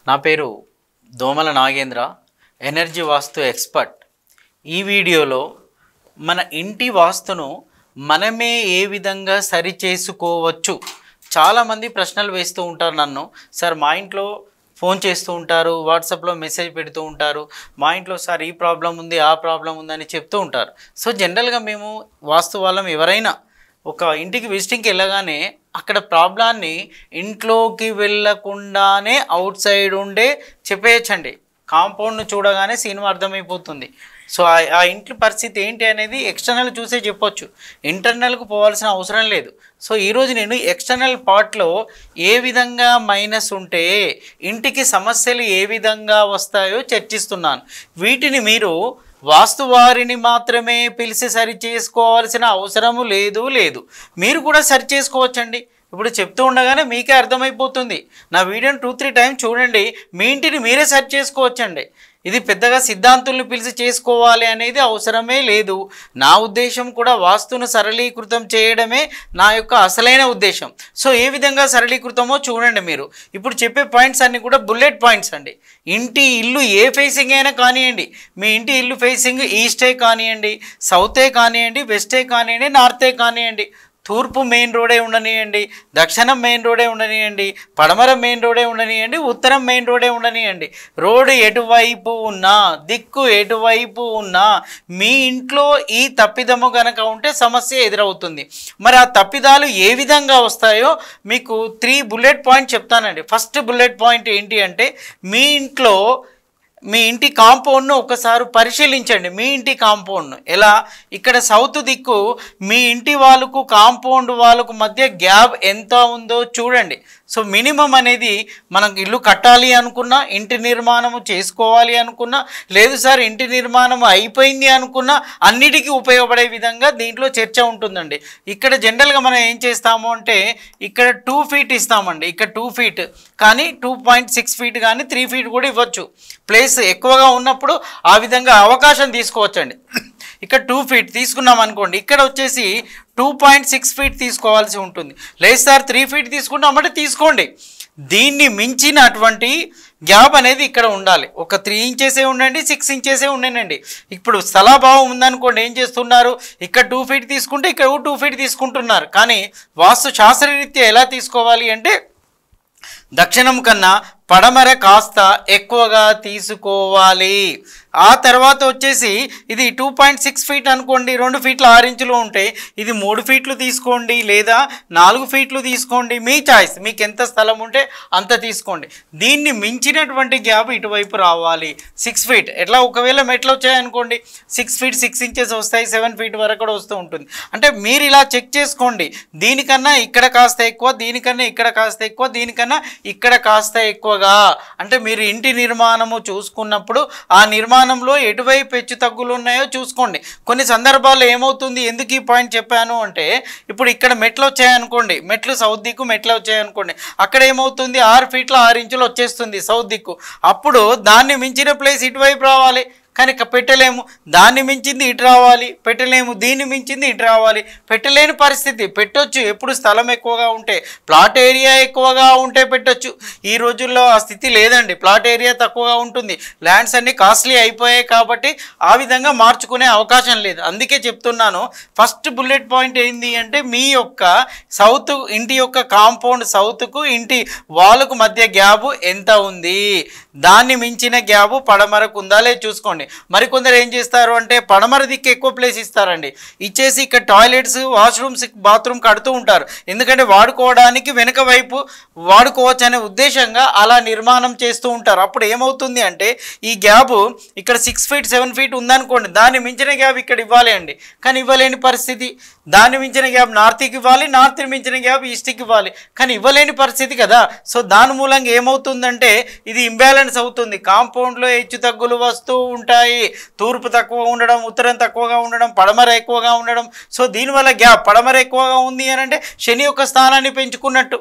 నా పేరు దోమల నాగేంద్ర, ఎనర్జీ వాస్తు ఎక్స్పర్ట్. ఈ వీడియోలో మన ఇంటి వాస్తును మనమే ఏ విధంగా సరి చేసుకోవచ్చు. చాలామంది ప్రశ్నలు వేస్తూ ఉంటారు నన్ను. సార్, మా ఇంట్లో ఫోన్ చేస్తూ ఉంటారు, వాట్సాప్లో మెసేజ్ పెడుతూ ఉంటారు, మా ఇంట్లో సార్ ఈ ప్రాబ్లం ఉంది, ఆ ప్రాబ్లం ఉందని చెప్తూ ఉంటారు. సో జనరల్గా మేము వాస్తు వాళ్ళం ఎవరైనా ఒక ఇంటికి విజిటింగ్కి వెళ్ళగానే అక్కడ ప్రాబ్లాన్ని ఇంట్లోకి వెళ్ళకుండానే అవుట్ సైడ్ ఉండే చెప్పేయచ్చండి. కాంపౌండ్ను చూడగానే సినిమా అర్థమైపోతుంది. సో ఆ ఇంటి పరిస్థితి ఏంటి అనేది ఎక్స్టర్నల్ చూసే చెప్పొచ్చు, ఇంటర్నల్కు పోవాల్సిన అవసరం లేదు. సో ఈరోజు నేను ఎక్స్టర్నల్ పార్ట్లో ఏ విధంగా మైనస్ ఉంటే ఇంటికి సమస్యలు ఏ విధంగా వస్తాయో చర్చిస్తున్నాను. వీటిని మీరు వాస్తు వారిని మాత్రమే పిలిచి సరి చేసుకోవాల్సిన అవసరము లేదు. మీరు కూడా సరి చేసుకోవచ్చండి. ఇప్పుడు చెప్తూ ఉండగానే మీకే అర్థమైపోతుంది. నా వీడియోని 2-3 టైమ్స్ చూడండి, మీ ఇంటిని మీరే సరి చేసుకోవచ్చండి. ఇది పెద్దగా సిద్ధాంతుల్ని పిలిచి చేసుకోవాలి అనేది అవసరమే లేదు. నా ఉద్దేశం కూడా వాస్తును సరళీకృతం చేయడమే నా యొక్క అసలైన ఉద్దేశం. సో ఏ విధంగా సరళీకృతమో చూడండి. మీరు ఇప్పుడు చెప్పే పాయింట్స్ అన్నీ కూడా బుల్లెట్ పాయింట్స్ అండి. ఇంటి ఇల్లు ఏ ఫేసింగ్ అయినా కానివ్వండి, మీ ఇంటి ఇల్లు ఫేసింగ్ ఈస్టే కానివ్వండి, సౌతే కానివ్వండి, వెస్టే కానివ్వండి, నార్తే కానివ్వండి, తూర్పు మెయిన్ రోడే ఉండనియండి, దక్షిణం మెయిన్ రోడే ఉండనియండి, పడమర మెయిన్ రోడే ఉండనియండి, ఉత్తరం మెయిన్ రోడే ఉండనియండి, రోడ్డు ఎటువైపు ఉన్నా, దిక్కు ఎటువైపు ఉన్నా మీ ఇంట్లో ఈ తప్పిదము కనుక ఉంటే సమస్య ఎదురవుతుంది. మరి ఆ తప్పిదాలు ఏ విధంగా వస్తాయో మీకు 3 బుల్లెట్ పాయింట్ చెప్తానండి. ఫస్ట్ బుల్లెట్ పాయింట్ ఏంటి అంటే, మీ ఇంటి కాంపౌండ్ను ఒకసారి పరిశీలించండి. మీ ఇంటి కాంపౌండ్ను ఎలా, ఇక్కడ సౌత్ దిక్కు మీ ఇంటి వాళ్ళకు కాంపౌండ్ వాళ్ళకు మధ్య గ్యాప్ ఎంత ఉందో చూడండి. సో మినిమం అనేది మనం ఇల్లు కట్టాలి అనుకున్నా, ఇంటి నిర్మాణము చేసుకోవాలి అనుకున్నా, లేదు సార్ ఇంటి నిర్మాణం అయిపోయింది అనుకున్నా, అన్నిటికీ ఉపయోగపడే విధంగా దీంట్లో చర్చ ఉంటుందండి. ఇక్కడ జనరల్గా మనం ఏం చేస్తాము అంటే, ఇక్కడ 2 ఫీట్ ఇస్తామండి. ఇక్కడ 2 ఫీట్ కానీ 2.6 ఫీట్ కానీ 3 ఫీట్ కూడా ఇవ్వచ్చు. ప్లేస్ ఎక్కువగా ఉన్నప్పుడు ఆ విధంగా అవకాశం తీసుకోవచ్చండి. ఇక్కడ 2 ఫీట్ తీసుకున్నాం అనుకోండి, ఇక్కడ వచ్చేసి 2.6 ఫీట్ తీసుకోవాల్సి ఉంటుంది. లేదు సార్ 3 ఫీట్ తీసుకున్నామంటే తీసుకోండి. దీన్ని మించినటువంటి గ్యాప్ అనేది ఇక్కడ ఉండాలి. ఒక 3 ఇంచెసే ఉండండి, 6 ఇంచెసే ఉండనండి. ఇప్పుడు స్థలాభావం ఉందనుకోండి, ఏం చేస్తున్నారు, ఇక్కడ 2 ఫీట్ తీసుకుంటే ఇక్కడ 2 ఫీట్ తీసుకుంటున్నారు. కానీ వాస్తు శాస్త్రరీత్యా ఎలా తీసుకోవాలి అంటే, దక్షిణం కన్నా పడమర కాస్త ఎక్కువగా తీసుకోవాలి. ఆ తర్వాత వచ్చేసి ఇది 2.6 ఫీట్ అనుకోండి, 2 ఫీట్ల 6 ఇంచులు ఉంటే ఇది 3 ఫీట్లు తీసుకోండి, లేదా 4 ఫీట్లు తీసుకోండి, మీ చాయిస్. మీకు ఎంత స్థలం ఉంటే అంత తీసుకోండి. దీన్ని మించినటువంటి గ్యాప్ ఇటువైపు రావాలి. 6 ఫీట్ ఎట్లా, ఒకవేళ మెట్లు వచ్చాయనుకోండి 6 ఫీట్ 6 ఇంచెస్ వస్తాయి, 7 ఫీట్ వరకు కూడా వస్తూ ఉంటుంది. అంటే మీరు ఇలా చెక్ చేసుకోండి. దీనికన్నా ఇక్కడ కాస్త ఎక్కువ, దీనికన్నా ఇక్కడ కాస్త ఎక్కువ, దీనికన్నా ఇక్కడ కాస్త ఎక్కువ. అంటే మీరు ఇంటి నిర్మాణము చూసుకున్నప్పుడు ఆ నిర్మాణంలో ఎటువైపు హెచ్చు తగ్గులు ఉన్నాయో చూసుకోండి. కొన్ని సందర్భాల్లో ఏమవుతుంది, ఎందుకు ఈ పాయింట్ చెప్పాను అంటే, ఇప్పుడు ఇక్కడ మెట్లు వచ్చాయనుకోండి, మెట్లు సౌత్ దిక్కు మెట్లు వచ్చాయనుకోండి, అక్కడ ఏమవుతుంది 6 ఫీట్ల 6 ఇంచులు వచ్చేస్తుంది సౌత్ దిక్కు. అప్పుడు దాన్ని మించిన ప్లేస్ ఇటువైపు రావాలి, కానీ పెట్టలేము. దాన్ని మించింది ఇటు రావాలి, పెట్టలేము. దీన్ని మించింది ఇటు రావాలి, పెట్టలేని పరిస్థితి. పెట్టొచ్చు ఎప్పుడు స్థలం ఎక్కువగా ఉంటే, ప్లాట్ ఏరియా ఎక్కువగా ఉంటే పెట్టొచ్చు. ఈ రోజుల్లో ఆ స్థితి లేదండి, ప్లాట్ ఏరియా తక్కువగా ఉంటుంది, ల్యాండ్స్ అన్నీ కాస్ట్లీ అయిపోయాయి కాబట్టి ఆ విధంగా మార్చుకునే అవకాశం లేదు. అందుకే చెప్తున్నాను, ఫస్ట్ బుల్లెట్ పాయింట్ ఏంటి అంటే, మీ యొక్క సౌత్ ఇంటి యొక్క కాంపౌండ్ సౌత్కు ఇంటి వాళ్ళకు మధ్య గ్యాప్ ఎంత ఉంది, దాన్ని మించిన గ్యాప్ పడమరకు ఉందా లేదు చూసుకోండి. మరికొందరు ఏం చేస్తారు అంటే, పడమర దిక్కు ఎక్కువ ప్లేస్ ఇస్తారండి, ఇచ్చేసి ఇక్కడ టాయిలెట్స్, వాష్రూమ్స్, బాత్రూమ్ కడుతూ ఉంటారు. ఎందుకంటే వాడుకోవడానికి వెనుక వైపు వాడుకోవచ్చు అనే ఉద్దేశంగా అలా నిర్మాణం చేస్తూ ఉంటారు. అప్పుడు ఏమవుతుంది అంటే, ఈ గ్యాప్ ఇక్కడ 6 ఫీట్ 7 ఫీట్ ఉందనుకోండి, దాన్ని మించిన గ్యాప్ ఇక్కడ ఇవ్వాలి అండి, కానీ ఇవ్వలేని పరిస్థితి. దాన్ని మించిన గ్యాప్ నార్త్కి ఇవ్వాలి, నార్త్ని మించిన గ్యాప్ ఈస్ట్కి ఇవ్వాలి, కానీ ఇవ్వలేని పరిస్థితి కదా. సో దాని మూలంగా ఏమవుతుందంటే, ఇది ఇంబ్యాలెన్స్ అవుతుంది. కాంపౌండ్లో హెచ్చు తగ్గులు వస్తూ ఉంటాయి. తూర్పు తక్కువ ఉండడం, ఉత్తరం తక్కువగా ఉండడం, పడమర ఎక్కువగా ఉండడం. సో దీనివల్ల గ్యాప్ పడమర ఎక్కువగా ఉంది అని అంటే శని యొక్క స్థానాన్ని పెంచుకున్నట్టు.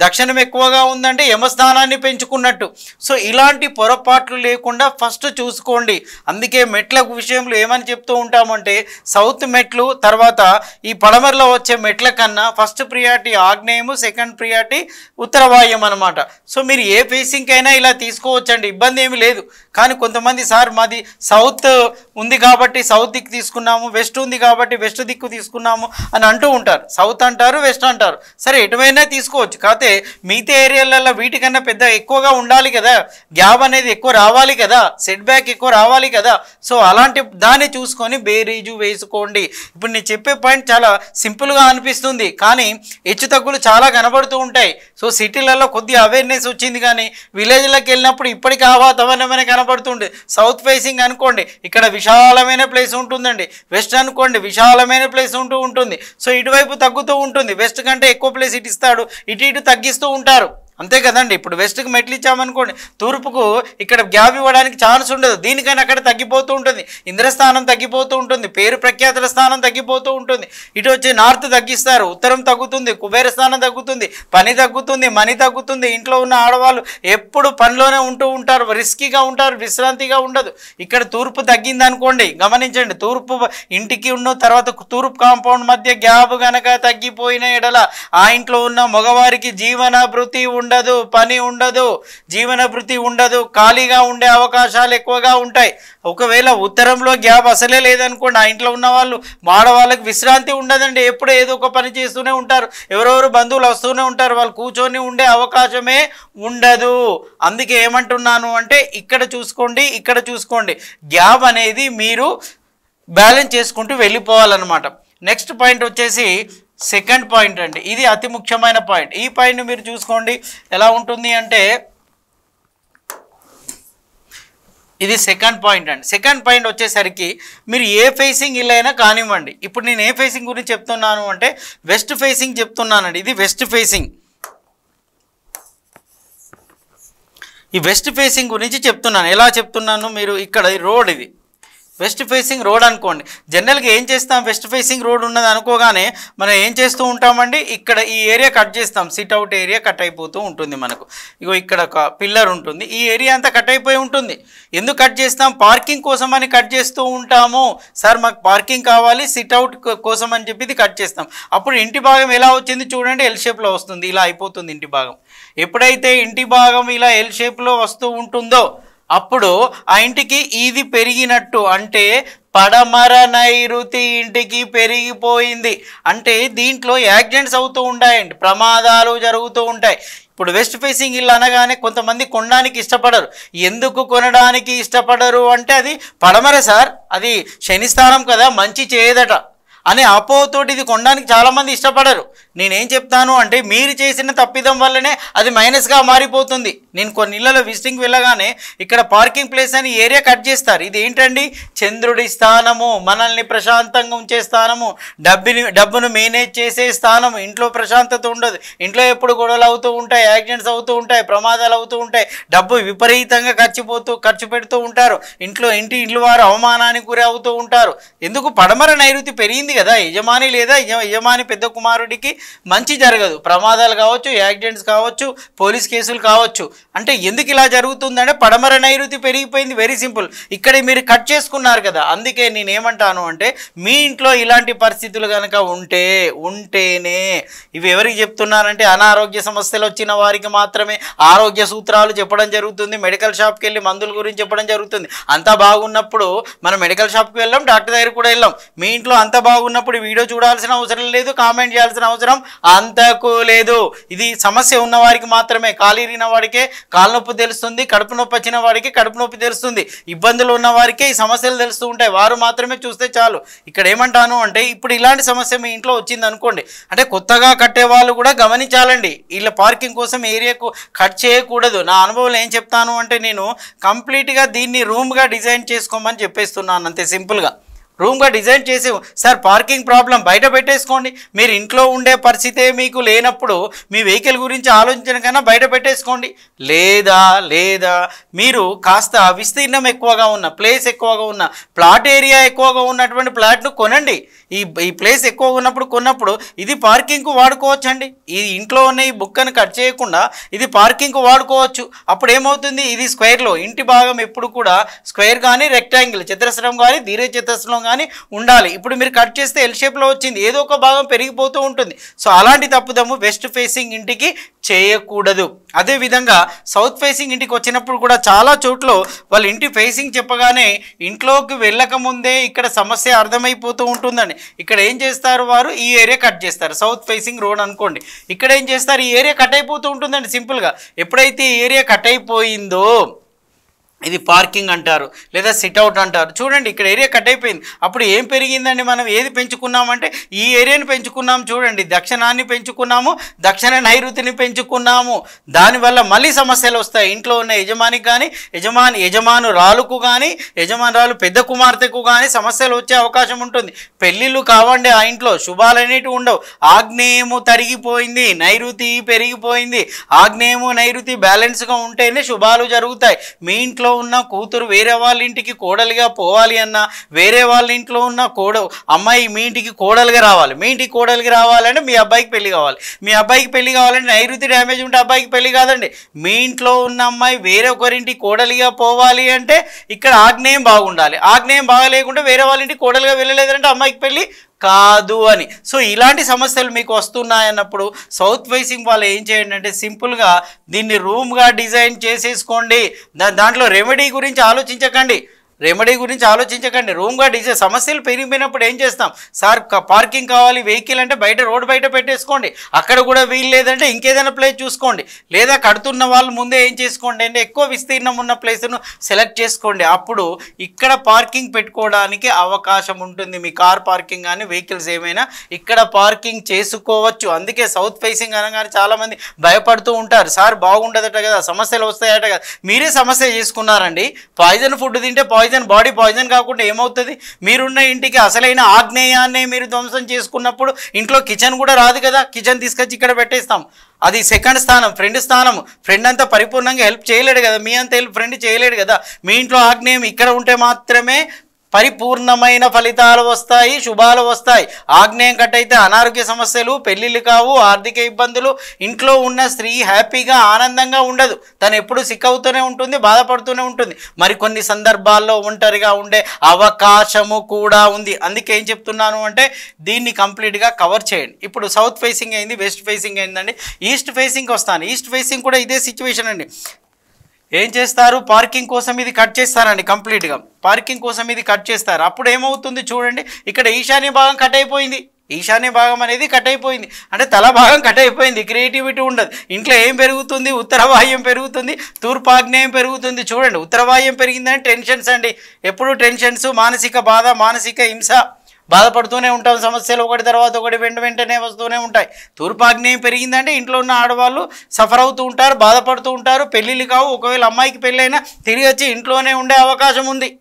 దక్షిణం ఎక్కువగా ఉందంటే యమస్థానాన్ని పెంచుకున్నట్టు. సో ఇలాంటి పొరపాట్లు లేకుండా ఫస్ట్ చూసుకోండి. అందుకే మెట్ల విషయంలో ఏమని చెప్తూ ఉంటామంటే సౌత్ మెట్లు తర్వాత ఈ పడమరలో వచ్చే మెట్ల కన్నా ఫస్ట్ ప్రియారిటీ ఆగ్నేయము, సెకండ్ ప్రియారిటీ ఉత్తర వాయుం అనమాట. సో మీరు ఏ ఫేసింగ్ అయినా ఇలా తీసుకోవచ్చండి, ఇబ్బంది ఏమి లేదు. కానీ కొంతమంది సార్ మాది సౌత్ ఉంది కాబట్టి సౌత్ దిక్కు తీసుకున్నాము, వెస్ట్ ఉంది కాబట్టి వెస్ట్ దిక్కు తీసుకున్నాము అని అంటూ ఉంటారు. సౌత్ అంటారు, వెస్ట్ అంటారు. సరే ఎటువైనా తీసుకోవచ్చు. కాకపోతే మిగతా ఏరియాలలో వీటికన్నా పెద్ద ఎక్కువగా ఉండాలి కదా, గ్యాప్ అనేది ఎక్కువ రావాలి కదా, సెట్ బ్యాక్ ఎక్కువ రావాలి కదా. సో అలాంటి దాన్ని చూసుకొని బేరీజు వేసుకోండి. ఇప్పుడు నేను చెప్పే పాయింట్ చాలా సింపుల్గా అనిపిస్తుంది కానీ హెచ్చు తగ్గులు చాలా కనబడుతూ ఉంటాయి. సో సిటీలలో కొద్దిగా అవేర్నెస్ వచ్చింది కానీ విలేజ్లకు వెళ్ళినప్పుడు ఇప్పటికీ ఆ వాతావరణమే కనబడుతుంది. సౌత్ ఫేసింగ్ అనుకోండి, ఇక్కడ విశాలమైన ప్లేస్ ఉంటుందండి. వెస్ట్ అనుకోండి, విశాలమైన ప్లేస్ ఉంటుంది. సో ఇటువైపు తగ్గుతూ ఉంటుంది. వెస్ట్ కంటే ఎక్కువ ప్లేస్ ఇటు ఇస్తాడు, ఇటు తగ్గిస్తూ ఉంటారు. అంతే కదండి. ఇప్పుడు వెస్ట్కి మెట్లు ఇచ్చామనుకోండి, తూర్పుకు ఇక్కడ గ్యాప్ ఇవ్వడానికి ఛాన్స్ ఉండదు. దీనికైనా అక్కడ తగ్గిపోతూ ఉంటుంది, ఇంద్రస్థానం తగ్గిపోతూ ఉంటుంది, పేరు ప్రఖ్యాతుల స్థానం తగ్గిపోతూ ఉంటుంది. ఇటు వచ్చి నార్త్ తగ్గిస్తారు, ఉత్తరం తగ్గుతుంది, కుబేర స్థానం తగ్గుతుంది, పని తగ్గుతుంది, మనీ తగ్గుతుంది. ఇంట్లో ఉన్న ఆడవాళ్ళు ఎప్పుడు పనిలోనే ఉంటూ ఉంటారు, రిస్కీగా ఉంటారు, విశ్రాంతిగా ఉండదు. ఇక్కడ తూర్పు తగ్గింది అనుకోండి, గమనించండి, తూర్పు ఇంటికి ఉన్న తర్వాత తూర్పు కాంపౌండ్ మధ్య గ్యాప్ గనక తగ్గిపోయిన ఎడల ఆ ఇంట్లో ఉన్న మగవారికి జీవనభృతి ఉండదు, పని ఉండదు, జీవనభృతి ఉండదు, ఖాళీగా ఉండే అవకాశాలు ఎక్కువగా ఉంటాయి. ఒకవేళ ఉత్తరంలో గ్యాప్ అసలే లేదనుకోండి, ఆ ఇంట్లో ఉన్న వాళ్ళు ఆడవాళ్ళకి విశ్రాంతి ఉండదండి. ఎప్పుడు ఏదో ఒక పని చేస్తూనే ఉంటారు, ఎవరెవరు బంధువులు వస్తూనే ఉంటారు, వాళ్ళు కూర్చొని ఉండే అవకాశమే ఉండదు. అందుకే ఏమంటున్నాను అంటే ఇక్కడ చూసుకోండి, ఇక్కడ చూసుకోండి, గ్యాప్ అనేది మీరు బ్యాలెన్స్ చేసుకుంటూ వెళ్ళిపోవాలన్నమాట. నెక్స్ట్ పాయింట్ వచ్చేసి సెకండ్ పాయింట్ అండి. ఇది అతి ముఖ్యమైన పాయింట్. ఈ పాయింట్ మీరు చూసుకోండి ఎలా ఉంటుంది అంటే ఇది సెకండ్ పాయింట్ అండి. సెకండ్ పాయింట్ వచ్చేసరికి మీరు ఏ ఫేసింగ్ ఇల్లు అయినా కానివ్వండి. ఇప్పుడు నేను ఏ ఫేసింగ్ గురించి చెప్తున్నాను అంటే వెస్ట్ ఫేసింగ్ చెప్తున్నానండి. ఇది వెస్ట్ ఫేసింగ్. ఈ వెస్ట్ ఫేసింగ్ గురించి చెప్తున్నాను. ఎలా చెప్తున్నాను, మీరు ఇక్కడ రోడ్, ఇది వెస్ట్ ఫేసింగ్ రోడ్ అనుకోండి. జనరల్గా ఏం చేస్తాం, వెస్ట్ ఫేసింగ్ రోడ్ ఉన్నది అనుకోగానే మనం ఏం చేస్తూ ఉంటామండి, ఇక్కడ ఈ ఏరియా కట్ చేస్తాం, సిట్అవుట్ ఏరియా కట్ అయిపోతూ ఉంటుంది మనకు. ఇగో ఇక్కడ ఒక పిల్లర్ ఉంటుంది, ఈ ఏరియా అంతా కట్ అయిపోయి ఉంటుంది. ఎందుకు కట్ చేస్తాం, పార్కింగ్ కోసం అని కట్ చేస్తూ ఉంటాము. సార్ మాకు పార్కింగ్ కావాలి, సిట్అవుట్ కోసం అని చెప్పి ఇది కట్ చేస్తాం. అప్పుడు ఇంటి భాగం ఎలా వచ్చింది చూడండి, ఎల్ షేప్లో వస్తుంది, ఇలా అయిపోతుంది ఇంటి భాగం. ఎప్పుడైతే ఇంటి భాగం ఇలా ఎల్ షేప్లో వస్తూ ఉంటుందో అప్పుడు ఆ ఇంటికి ఇది పెరిగినట్టు, అంటే పడమర నైరుతి ఇంటికి పెరిగిపోయింది. అంటే దీంట్లో యాక్సిడెంట్స్ అవుతూ ఉంటాయండి, ప్రమాదాలు జరుగుతూ ఉంటాయి. ఇప్పుడు వెస్ట్ ఫేసింగ్ ఇల్లు అనగానే కొంతమంది కొనడానికి ఇష్టపడరు. ఎందుకు కొనడానికి ఇష్టపడరు అంటే అది పడమర సార్, అది శని స్థానం కదా, మంచి చేయదట అనే అపోహతోటి ఇది కొనడానికి చాలామంది ఇష్టపడరు. నేనేం చెప్తాను అంటే మీరు చేసిన తప్పిదం వల్లనే అది మైనస్గా మారిపోతుంది. నేను కొన్ని ఇళ్లలో విజిటింగ్ వెళ్ళగానే ఇక్కడ పార్కింగ్ ప్లేస్ అని ఏరియా కట్ చేస్తారు. ఇది ఏంటండి, చంద్రుడి స్థానము, మనల్ని ప్రశాంతంగా ఉంచే స్థానము, డబ్బును మేనేజ్ చేసే స్థానము. ఇంట్లో ప్రశాంతత ఉండదు, ఇంట్లో ఎప్పుడు గొడవలు అవుతూ ఉంటాయి, యాక్సిడెంట్స్ అవుతూ ఉంటాయి, ప్రమాదాలు అవుతూ ఉంటాయి, డబ్బు విపరీతంగా ఖర్చు పెడుతూ ఉంటారు, ఇంటి వారు అవమానానికి గురి అవుతూ ఉంటారు. ఎందుకు, పడమర నైరుతి పెరిగింది కదా, యజమాని లేదా యజమాని పెద్ద కుమారుడికి మంచి జరగదు, ప్రమాదాలు కావచ్చు, యాక్సిడెంట్స్ కావచ్చు, పోలీస్ కేసులు కావచ్చు. అంటే ఎందుకు ఇలా జరుగుతుందంటే పడమర నైరుతి పెరిగిపోయింది. వెరీ సింపుల్, ఇక్కడ మీరు కట్ చేసుకున్నారు కదా. అందుకే నేను ఏమంటాను అంటే మీ ఇంట్లో ఇలాంటి పరిస్థితులు కనుక ఉంటేనే, ఇవి ఎవరికి చెప్తున్నానంటే అనారోగ్య సమస్యలు వచ్చిన వారికి మాత్రమే ఆరోగ్య సూత్రాలు చెప్పడం జరుగుతుంది. మెడికల్ షాప్కి వెళ్ళి మందుల గురించి చెప్పడం జరుగుతుంది. అంతా బాగున్నప్పుడు మనం మెడికల్ షాప్కి వెళ్ళాం, డాక్టర్ దగ్గర కూడా వెళ్ళాం. మీ ఇంట్లో అంత బాగున్నప్పుడు వీడియో చూడాల్సిన అవసరం లేదు, కామెంట్ చేయాల్సిన అవసరం అంతకు లేదు. ఇది సమస్య ఉన్న వారికి మాత్రమే, కాలిరిన వాడికే కాలు నొప్పి తెలుస్తుంది, కడుపు నొప్పి వచ్చిన వాడికి కడుపు నొప్పి తెలుస్తుంది, ఇబ్బందులు ఉన్న వారికే ఈ సమస్యలు తెలుస్తూ ఉంటాయి. వారు మాత్రమే చూస్తే చాలు. ఇక్కడ ఏమంటాను అంటే ఇప్పుడు ఇలాంటి సమస్య మీ ఇంట్లో వచ్చింది అనుకోండి, అంటే కొత్తగా కట్టే వాళ్ళు కూడా గమనించాలండి, వీళ్ళ పార్కింగ్ కోసం ఏరియాకు కట్ చేయకూడదు. నా అనుభవం ఏం చెప్తాను అంటే నేను కంప్లీట్గా దీన్ని రూమ్గా డిజైన్ చేసుకోమని చెప్పేస్తున్నాను, అంతే సింపుల్గా. రూమ్గా డిజైన్ చేసి సార్ పార్కింగ్ ప్రాబ్లం బయట పెట్టేసుకోండి. మీరు ఇంట్లో ఉండే పరిస్థితే మీకు లేనప్పుడు మీ వెహికల్ గురించి ఆలోచించిన కన్నా బయట పెట్టేసుకోండి. లేదా మీరు కాస్త విస్తీర్ణం ఎక్కువగా ఉన్న, ప్లేస్ ఎక్కువగా ఉన్న, ప్లాట్ ఏరియా ఎక్కువగా ఉన్నటువంటి ప్లాట్ను కొనండి. ఈ ప్లేస్ ఎక్కువ ఉన్నప్పుడు కొన్నప్పుడు ఇది పార్కింగ్కు వాడుకోవచ్చు అండి. ఈ ఇంట్లో ఉన్న ఈ బుక్కను కట్ చేయకుండా ఇది పార్కింగ్కు వాడుకోవచ్చు. అప్పుడు ఏమవుతుంది, ఇది స్క్వేర్లో ఇంటి భాగం ఎప్పుడు కూడా స్క్వేర్ కానీ రెక్టాంగిల్ చతురస్రం కానీ దీర్ఘ చతురస్రం కానీ ఉండాలి. ఇప్పుడు మీరు కట్ చేస్తే ఎల్ షేప్లో వచ్చింది, ఏదో ఒక భాగం పెరిగిపోతూ ఉంటుంది. సో అలాంటి తప్పుదమ్ము వెస్ట్ ఫేసింగ్ ఇంటికి చేయకూడదు. అదేవిధంగా సౌత్ ఫేసింగ్ ఇంటికి వచ్చినప్పుడు కూడా చాలా చోట్ల వాళ్ళ ఇంటి ఫేసింగ్ చెప్పగానే ఇంట్లోకి వెళ్ళక ముందే ఇక్కడ సమస్య అర్థమైపోతూ ఉంటుందండి. ఇక్కడ ఏం చేస్తారు, వారు ఈ ఏరియా కట్ చేస్తారు. సౌత్ ఫేసింగ్ రోడ్ అనుకోండి, ఇక్కడ ఏం చేస్తారు, ఈ ఏరియా కట్ అయిపోతూ ఉంటుందండి. సింపుల్గా ఎప్పుడైతే ఈ ఏరియా కట్ అయిపోయిందో ఇది పార్కింగ్ అంటారు, లేదా సిట్అవుట్ అంటారు. చూడండి ఇక్కడ ఏరియా కట్ అయిపోయింది. అప్పుడు ఏం పెరిగిందండి, మనం ఏది పెంచుకున్నామంటే ఈ ఏరియాని పెంచుకున్నాం. చూడండి దక్షిణాన్ని పెంచుకున్నాము, దక్షిణ నైరుతిని పెంచుకున్నాము. దానివల్ల మళ్ళీ సమస్యలు వస్తాయి. ఇంట్లో ఉన్న యజమానికి కానీ యజమానురాలుకు కానీ యజమానురాలు పెద్ద కుమార్తెకు కానీ సమస్యలు వచ్చే అవకాశం ఉంటుంది. పెళ్ళిళ్ళు కావండి ఆ ఇంట్లో, శుభాలు అనేటివి ఉండవు. ఆగ్నేయము తరిగిపోయింది, నైరుతి పెరిగిపోయింది. ఆగ్నేయము నైరుతి బ్యాలెన్స్గా ఉంటేనే శుభాలు జరుగుతాయి. మీ ఇంట్లో ఉన్న కూతురు వేరే వాళ్ళ ఇంటికి కోడలిగా పోవాలి అన్నా, వేరే వాళ్ళ ఇంట్లో ఉన్న అమ్మాయి మీ ఇంటికి కోడలుగా రావాలి. మీ ఇంటికి కోడలిగా రావాలంటే మీ అబ్బాయికి పెళ్లి కావాలి. మీ అబ్బాయికి పెళ్లి కావాలంటే నైరుతి డ్యామేజ్ ఉంటే అబ్బాయికి పెళ్లి కాదండి. మీ ఇంట్లో ఉన్న అమ్మాయి వేరే ఒకరింటికి కోడలిగా పోవాలి అంటే ఇక్కడ ఆగ్నేయం బాగుండాలి. ఆగ్నేయం బాగలేకుంటే వేరే వాళ్ళ ఇంటికి కోడలుగా వెళ్ళలేదంటే అమ్మాయికి పెళ్లి కాదు అని. సో ఇలాంటి సమస్యలు మీకు వస్తున్నాయన్నప్పుడు సౌత్ ఫేసింగ్ వాళ్ళు ఏం చేయండి అంటే సింపుల్గా దీన్ని రూమ్గా డిజైన్ చేసేసుకోండి. దాంట్లో రెమెడీ గురించి ఆలోచించకండి. రూమ్గా డిజైన్ సమస్యలు పెరిగిపోయినప్పుడు ఏం చేస్తాం, సార్ పార్కింగ్ కావాలి వెహికల్ అంటే రోడ్ బయట పెట్టేసుకోండి. అక్కడ కూడా వీలు లేదంటే ఇంకేదైనా ప్లేస్ చూసుకోండి. లేదా కడుతున్న వాళ్ళు ముందే ఏం చేసుకోండి అంటే ఎక్కువ విస్తీర్ణం ఉన్న ప్లేస్ను సెలెక్ట్ చేసుకోండి. అప్పుడు ఇక్కడ పార్కింగ్ పెట్టుకోవడానికి అవకాశం ఉంటుంది. మీ కార్ పార్కింగ్ కానీ వెహికల్స్ ఏమైనా ఇక్కడ పార్కింగ్ చేసుకోవచ్చు. అందుకే సౌత్ ఫేసింగ్ అనగానే చాలామంది భయపడుతూ ఉంటారు, సార్ బాగుండదట కదా, సమస్యలు వస్తాయట కదా. మీరే సమస్య చేసుకున్నారండి. పాయిజన్ ఫుడ్ తింటే బాడీ పాయిజన్ కాకుండా ఏమవుతుంది, మీరున్న ఇంటికి అసలైన ఆగ్నేయాన్ని మీరు ధ్వంసం చేసుకున్నప్పుడు ఇంట్లో కిచెన్ కూడా రాదు కదా. కిచెన్ తీసుకొచ్చి ఇక్కడ పెట్టేస్తాం, అది సెకండ్ స్థానం, ఫ్రెండ్ అంతా పరిపూర్ణంగా హెల్ప్ చేయలేడు కదా, మీ అంత హెల్ప్ ఫ్రెండ్ చేయలేడు కదా. మీ ఇంట్లో ఆగ్నేయం ఇక్కడ ఉంటే మాత్రమే పరిపూర్ణమైన ఫలితాలు వస్తాయి, శుభాలు వస్తాయి. ఆగ్నేయం కట్ అయితే అనారోగ్య సమస్యలు, పెళ్ళిళ్ళు కావు, ఆర్థిక ఇబ్బందులు. ఇంట్లో ఉన్న స్త్రీ హ్యాపీగా ఆనందంగా ఉండదు, తను ఎప్పుడు సిక్ అవుతూనే ఉంటుంది, బాధపడుతూనే ఉంటుంది. మరికొన్ని సందర్భాల్లో ఒంటరిగా ఉండే అవకాశము కూడా ఉంది. అందుకే ఏం చెప్తున్నాను అంటే దీన్ని కంప్లీట్గా కవర్ చేయండి. ఇప్పుడు సౌత్ ఫేసింగ్ అయింది, వెస్ట్ ఫేసింగ్ అయిందండి. ఈస్ట్ ఫేసింగ్కి వస్తాను. ఈస్ట్ ఫేసింగ్ కూడా ఇదే సిచ్యువేషన్ అండి. ఏం చేస్తారు, పార్కింగ్ కోసం ఇది కట్ చేస్తారండి. కంప్లీట్గా పార్కింగ్ కోసం ఇది కట్ చేస్తారు. అప్పుడు ఏమవుతుంది చూడండి, ఇక్కడ ఈశాన్య భాగం కట్ అయిపోయింది. ఈశాన్య భాగం అనేది కట్ అయిపోయింది అంటే తల భాగం కట్ అయిపోయింది. క్రియేటివిటీ ఉండదు. ఇంట్లో ఏం పెరుగుతుంది, ఉత్తరవాయుం పెరుగుతుంది, తూర్పాగ్నేయం పెరుగుతుంది. చూడండి ఉత్తరవాయుం పెరిగిందని టెన్షన్స్ అండి. ఎప్పుడు టెన్షన్స్, మానసిక బాధ, మానసిక హింస, బాధపడుతూనే ఉంటాం. సమస్యలు ఒకటి తర్వాత ఒకటి వెంటనే వస్తూనే ఉంటాయి. తూర్పాగ్నేయం పెరిగిందంటే ఇంట్లో ఉన్న ఆడవాళ్ళు సఫర్ అవుతూ ఉంటారు, బాధపడుతూ ఉంటారు. పెళ్ళిళ్ళు కావు. ఒకవేళ అమ్మాయికి పెళ్ళైనా తిరిగి వచ్చి ఇంట్లోనే ఉండే అవకాశం ఉంది,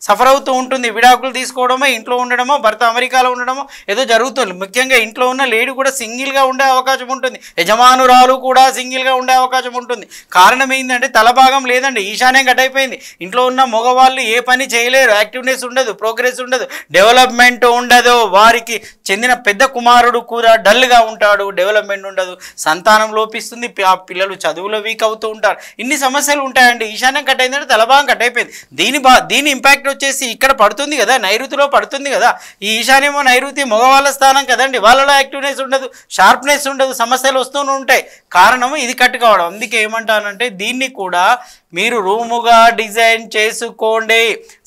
సఫర్ అవుతూ ఉంటుంది. విడాకులు తీసుకోవడమో, ఇంట్లో ఉండడమో, భర్త అమెరికాలో ఉండడమో ఏదో జరుగుతుంది. ముఖ్యంగా ఇంట్లో ఉన్న లేడీ కూడా సింగిల్గా ఉండే అవకాశం ఉంటుంది, యజమానురాలు కూడా సింగిల్గా ఉండే అవకాశం ఉంటుంది. కారణం ఏంటంటే తల భాగం లేదండి, ఈశాన్యం కట్ అయిపోయింది. ఇంట్లో ఉన్న మగవాళ్ళు ఏ పని చేయలేరు, యాక్టివ్నెస్ ఉండదు, ప్రోగ్రెస్ ఉండదు, డెవలప్మెంట్ ఉండదు. వారికి చెందిన పెద్ద కుమారుడు కూడా డల్గా ఉంటాడు, డెవలప్మెంట్ ఉండదు, సంతానం లోపిస్తుంది, పిల్లలు చదువులో వీక్ అవుతూ ఉంటారు. ఇన్ని సమస్యలు ఉంటాయండి. ఈశాన్యం కట్ అయిందంటే తల భాగం కట్ అయిపోయింది. దీని ఇంపాక్ట్ వచ్చేసి ఇక్కడ పడుతుంది కదా, నైరుతిలో పడుతుంది కదా. ఈ ఈశాన్యమో నైరుతి మగవాళ్ళ స్థానం కదండి, వాళ్ళలో యాక్టివ్నెస్ ఉండదు, షార్ప్నెస్ ఉండదు, సమస్యలు వస్తూనే ఉంటాయి. కారణం ఇది కట్ కావడం. అందుకే ఏమంటానంటే దీన్ని కూడా మీరు రూముగా డిజైన్ చేసుకోండి.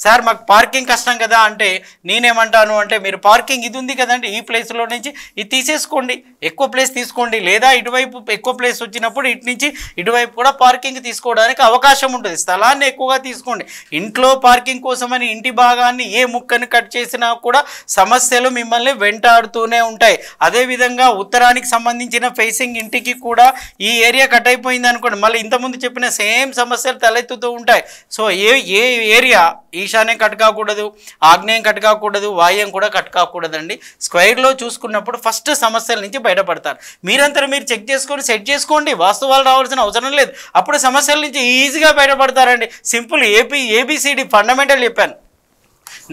సార్ మాకు పార్కింగ్ కష్టం కదా అంటే నేనేమంటాను అంటే మీరు పార్కింగ్ ఇది ఉంది కదండి, ఈ ప్లేస్లో నుంచి ఇది తీసేసుకోండి, ఎక్కువ ప్లేస్ తీసుకోండి. లేదా ఇటువైపు ఎక్కువ ప్లేస్ వచ్చినప్పుడు ఇటు నుంచి ఇటువైపు కూడా పార్కింగ్ తీసుకోవడానికి అవకాశం ఉంటుంది. స్థలాన్ని ఎక్కువగా తీసుకోండి. ఇంట్లో పార్కింగ్ కోసం అవసరమైన ఇంటి భాగాన్ని ఏ ముక్కని కట్ చేసినా కూడా సమస్యలు మిమ్మల్ని వెంటాడుతూనే ఉంటాయి. అదేవిధంగా ఉత్తరానికి సంబంధించిన ఫేసింగ్ ఇంటికి కూడా ఈ ఏరియా కట్ అయిపోయింది అనుకోండి, మళ్ళీ ఇంతకుముందు చెప్పిన సేమ్ సమస్యలు తలెత్తుతూ ఉంటాయి. సో ఏ ఏరియా ఈశాన్యం కట్ కాకూడదు, ఆగ్నేయం కట్ కాకూడదు, వాయువ్యం కూడా కట్ కాకూడదండి. స్క్వేర్లో చూసుకున్నప్పుడు ఫస్ట్ సమస్యల నుంచి బయటపడతారు. మీరంతా మీరు చెక్ చేసుకొని సెట్ చేసుకోండి, వాస్తవాలు రావాల్సిన అవసరం లేదు. అప్పుడు సమస్యల నుంచి ఈజీగా బయటపడతారండి. సింపుల్ ఏబిసిడి ఫండమెంటల్ చెప్పాను.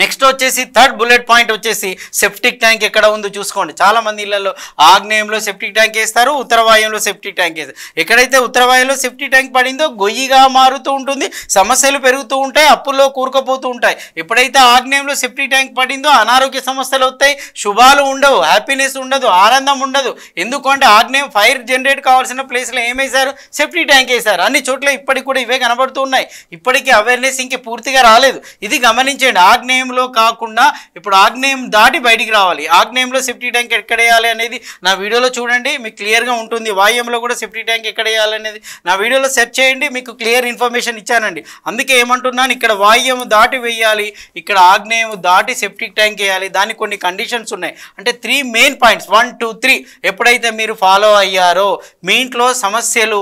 నెక్స్ట్ వచ్చేసి థర్డ్ బుల్లెట్ పాయింట్ వచ్చేసి సెప్టిక్ ట్యాంక్ ఎక్కడ ఉందో చూసుకోండి. చాలామంది ఇళ్లలో ఆగ్నేయంలో సెప్టిక్ ట్యాంక్ వేస్తారు, ఉత్తర వాయువ్యంలో సెప్టిక్ ట్యాంక్ వేస్తారు. ఎక్కడైతే ఉత్తర వాయువ్యంలో సెప్టిక్ ట్యాంక్ పడిందో గొయ్యిగా మారుతూ ఉంటుంది, సమస్యలు పెరుగుతూ ఉంటాయి, అప్పుల్లో కూరుకుపోతూ ఉంటాయి. ఎప్పుడైతే ఆగ్నేయంలో సెప్టిక్ ట్యాంక్ పడిందో అనారోగ్య సమస్యలు వస్తాయి, శుభాలు ఉండవు, హ్యాపీనెస్ ఉండదు, ఆనందం ఉండదు. ఎందుకంటే ఆగ్నేయం ఫైర్ జనరేట్ కావాల్సిన ప్లేస్లో ఏమేశారు? సెప్టిక్ ట్యాంక్ వేశారు. అన్ని చోట్ల ఇప్పటికి కూడా ఇవే కనబడుతూ ఉన్నాయి. ఇప్పటికీ అవేర్నెస్ ఇంక పూర్తిగా రాలేదు. ఇది గమనించండి. ఆగ్నేయంలో కాకుండా ఇప్పుడు ఆగ్నేయం దాటి బయటికి రావాలి. ఆగ్నేయంలో సెప్టిక్ ట్యాంక్ ఎక్కడ వేయాలి అనేది నా వీడియోలో చూడండి, మీకు క్లియర్గా ఉంటుంది. వాయువ్యంలో కూడా సెప్టిక్ ట్యాంక్ ఎక్కడ వేయాలి అనేది నా వీడియోలో సెర్చ్ చేయండి, మీకు క్లియర్ ఇన్ఫర్మేషన్ ఇచ్చానండి. అందుకే ఏమంటున్నాను, ఇక్కడ వాయువ్యం దాటి వేయాలి, ఇక్కడ ఆగ్నేయం దాటి సెప్టిక్ ట్యాంక్ వేయాలి. దానికి కొన్ని కండిషన్స్ ఉన్నాయి. అంటే 3 మెయిన్ పాయింట్స్ 1, 2, 3 ఎప్పుడైతే మీరు ఫాలో అయ్యారో మీ ఇంట్లో సమస్యలు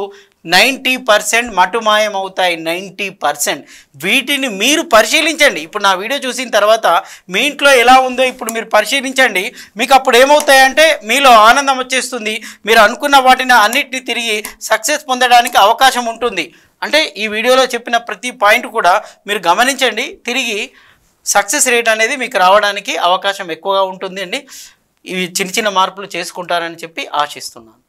90% మటుమాయం అవుతాయి. 90%. వీటిని మీరు పరిశీలించండి. ఇప్పుడు నా వీడియో చూసిన తర్వాత మీ ఇంట్లో ఎలా ఉందో ఇప్పుడు మీరు పరిశీలించండి. మీకు అప్పుడు ఏమవుతాయంటే మీలో ఆనందం వచ్చేస్తుంది. మీరు అనుకున్న వాటిని అన్నిటిని తిరిగి సక్సెస్ పొందడానికి అవకాశం ఉంటుంది. అంటే ఈ వీడియోలో చెప్పిన ప్రతి పాయింట్ కూడా మీరు గమనించండి, తిరిగి సక్సెస్ రేట్ అనేది మీకు రావడానికి అవకాశం ఎక్కువగా ఉంటుంది అండి. ఇవి చిన్న చిన్న మార్పులు చేసుకుంటారని చెప్పి ఆశిస్తున్నాను.